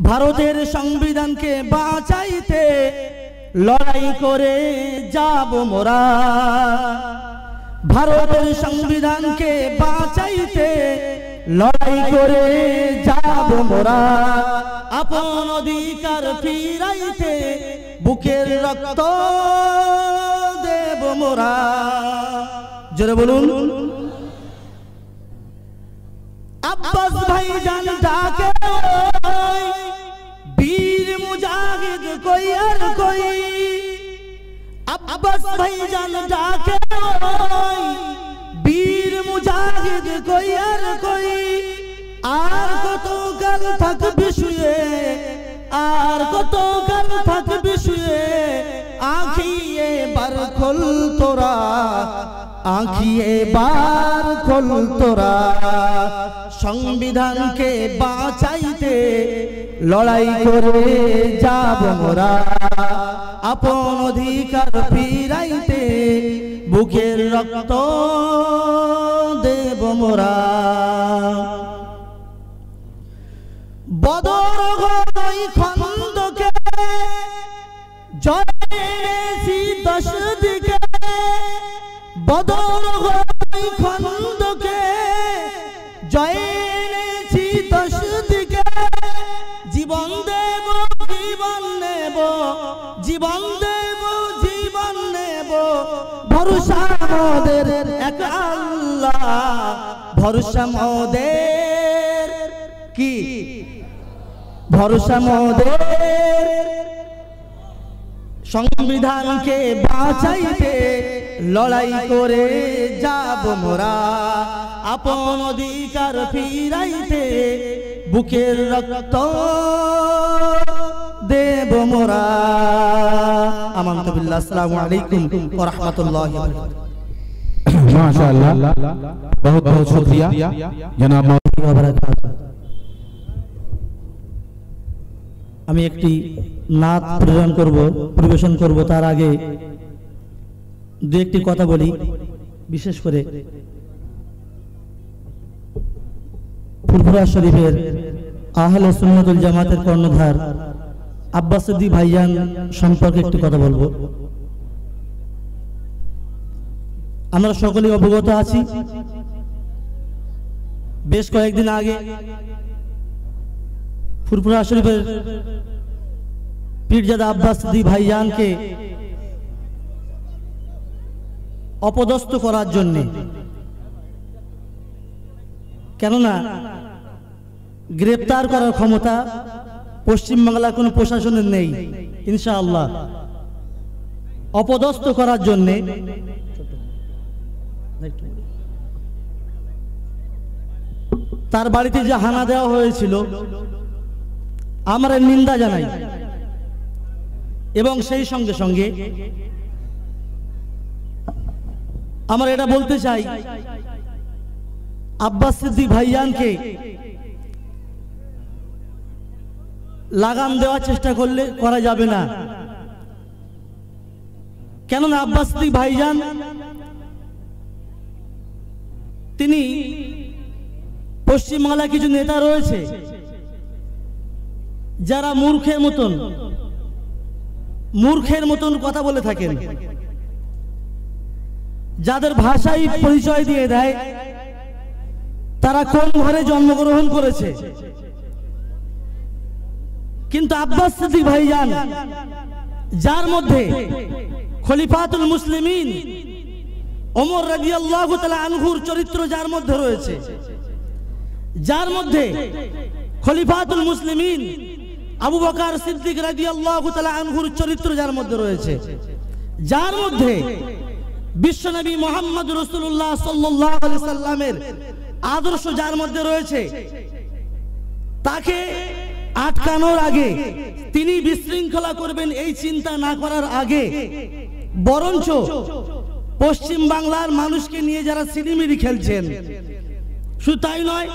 ভারতের সংবিধানকে বাঁচাইতে লড়াই করে যাব মোরা। ভারতের সংবিধানকে বাঁচাইতে লড়াই করে যাব মোরা। আপন অধিকার ফিরাইতে বুকের রক্ত দেব মোরা। জোরে বলুন। আব্বাস ভাইজান ডাকে বীর মুজাহিদ কই আর কই। আব্বাস ভাইজান ডাকে বীর মুজাহিদ কই আর কই। আর কত কাল থাকবি শুয়ে, আর কত কাল থাকবি শুয়ে। আঁখিয়ে বার খোল তোরা, আঁখিয়ে বার খোল তোরা। সংবিধানকে বাঁচাইতে লড়াই করে যাব মোরা। আপন অধিকার ফিরাইতে বুকের রক্ত দেব মোরা। বদর গড়ই খন্দকে জয় এনেছি 10 দিকে। বদর গড়ই খন্দকে জয় এনেছি 10 দিকে। জীবন দেব জীবন নেব, জীবন দেব জীবন নেব। ভরসা মোদের এক আল্লাহ, ভরসা মোদের কি? ভরসা মোদের। সংবিধানকে বাঁচাইতে লড়াই করে যাব মোরা। আপন অধিকার ফিরাইতে বুকের রক্ত দেব মোরা। আমানতু বিল্লাহ। আসসালামু আলাইকুম ওয়া রাহমাতুল্লাহি ওয়া বারাকাতুহু। মাশাআল্লাহ, বহুত বহুত শুকরিয়া জনাব মওলানা ওয়া বারাকাতুহু। আমি একটি নাত পরিবেশন করব। তার আগে দু একটি কথা বলি। বিশেষ করে ফুরফুরা শরীফের আহলে সুন্নাতুল জামাতের কর্ণধার আব্বাস সিদ্দিক ভাইজান সম্পর্কে একটি কথা বলবো। আমরা সকলেই অবগত আছি, বেশ কয়েকদিন আগে ফুরফুরা শরীফের পীরজাদা আব্বাস সিদ্দিক ভাইজানকে অপদস্থ করার জন্য, কেননা গ্রেপ্তার করার ক্ষমতা পশ্চিমবাংলার কোনো প্রশাসনের নেই, ইনশাআল্লাহ অপদস্থ করার জন্য তার বাড়িতে যে হানা দেওয়া হয়েছিল আমরা নিন্দা জানাই। এবং সেই সঙ্গে সঙ্গে আমরা এটা বলতে চাই, আব্বাস সিদ্দিক ভাইজানকে লাগাম দেওয়ার চেষ্টা করলে করা যাবে না। কেননা আব্বাস সিদ্দিক ভাইজান তিনি পশ্চিমবাংলায় কিছু নেতা রয়েছে যারা মূর্খের মতন কথা বলে থাকেন, যাদের ভাষাই পরিচয় দিয়ে দেয় তারা কোন ঘরে জন্মগ্রহণ করেছে। কিন্তু আব্বাস সিদ্দিক ভাইজান, যার মধ্যে খলিফাতুল মুসলিমিন ওমর রাদিয়াল্লাহু তাআলা আনহুর চরিত্র যার মধ্যে রয়েছে, যার মধ্যে খলিফাতুল মুসলিমিন আবু বকর সিদ্দিক রাদিয়াল্লাহু তাআলা আনহুর চরিত্র যার মধ্যে রয়েছে, যার মধ্যে বিশ্বনবী মুহাম্মদ রাসূলুল্লাহ সাল্লাল্লাহু আলাইহি সাল্লামের আদর্শ যার মধ্যে রয়েছে, তাকে আটকানোর আগে, তিনি বিশৃঙ্খলা করবেন এই চিন্তা না করার আগে, বরঞ্চ পশ্চিম বাংলার মানুষকে নিয়ে যারা সিনেমিনি খেলছেন, শুধু তাই নয়,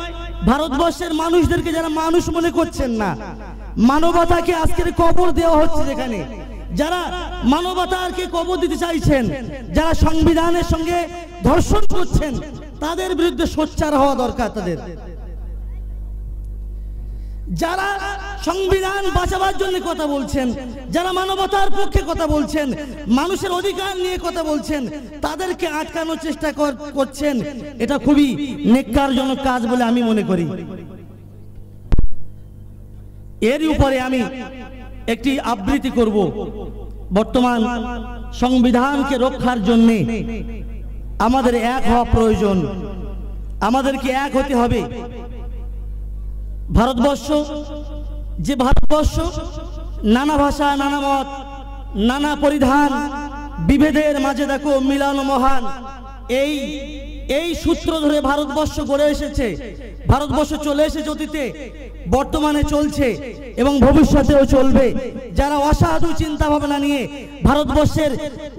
ভারতবর্ষের মানুষদেরকে যারা মানুষ মনে করছেন না, মানবতাকে আজকের কবর দেওয়া হচ্ছে, যেখানে যারা মানবতাকে কবর দিতে চাইছেন, যারা সংবিধানের সঙ্গে ধর্ষণ করছেন, তাদের বিরুদ্ধে সোচ্চার হওয়া দরকার। তাদের যারা সংবিধান বাঁচাবার জন্য কথা বলছেন, যারা মানবতার পক্ষে কথা বলছেন, মানুষের অধিকার নিয়ে কথা বলছেন, তাদেরকে আটকানোর চেষ্টা করছেন। এটা খুবই নেককারজনক কাজ বলে আমি মনে করি। এর উপরে আমি একটি আবৃত্তি করব। বর্তমান সংবিধানকে রক্ষার জন্য আমাদের এক হওয়া প্রয়োজন, আমাদেরকে এক হতে হবে। ভারতবর্ষ যে ভারতবর্ষ, নানা ভাষা, নানা মত, নানা পরিধান, বিভেদের মাঝে দেখো মিলন মহান, এই সূত্র ধরে ভারতবর্ষ গড়ে এসেছে। ভারতবর্ষ চলে এসেছে অতীতে, বর্তমানে চলছে এবং ভবিষ্যতেও চলবে। যারা অসাধু চিন্তা ভাবনা নিয়ে ভারতবর্ষের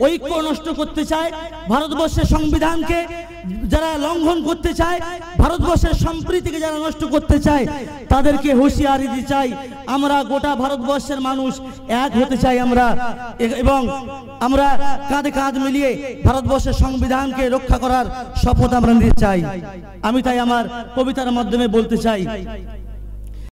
ঐক্য নষ্ট করতে চায়, ভারতবর্ষের সংবিধানকে যারা লঙ্ঘন করতে চায়, ভারতবর্ষের সম্প্রীতিকে যারা নষ্ট করতে চায়, তাদেরকে হুঁশিয়ারি দিতে চাই। আমরা গোটা ভারতবর্ষের মানুষ এক হতে চাই আমরা, এবং আমরা কাঁধে কাঁধ মিলিয়ে ভারতবর্ষের সংবিধানকে রক্ষা করার শপথ আমরা নিতে চাই। আমি তাই আমার কবিতার মাধ্যমে বলতে চাই,